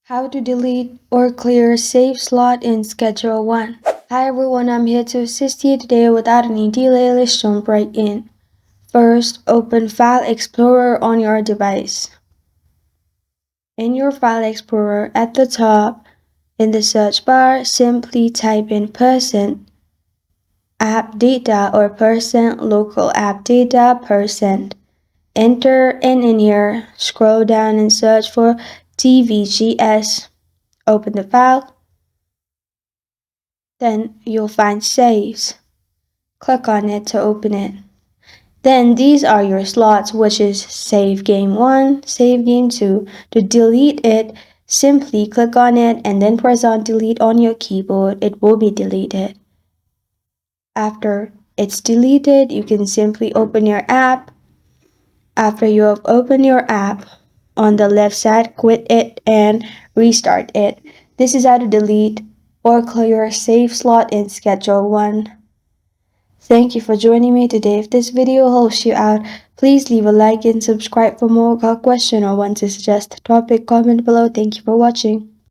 How to delete or clear save slot in Schedule 1. Hi everyone, I'm here to assist you today without any delay. Let's jump right in. First, open File Explorer on your device. In your File Explorer at the top, in the search bar, simply type in %app data or %local app data %. Enter and in here, scroll down and search for tvgs. Open the file. Then you'll find saves. Click on it to open it. Then these are your slots, which is save game 1, save game 2. To delete it, simply click on it and then press on delete on your keyboard. It will be deleted. After it's deleted, you can simply open your app. After you have opened your app, on the left side, quit it and restart it. This is how to delete or clear a save slot in Schedule 1. Thank you for joining me today. If this video helps you out, please leave a like and subscribe for more. Got a question or want to suggest a topic, comment below. Thank you for watching.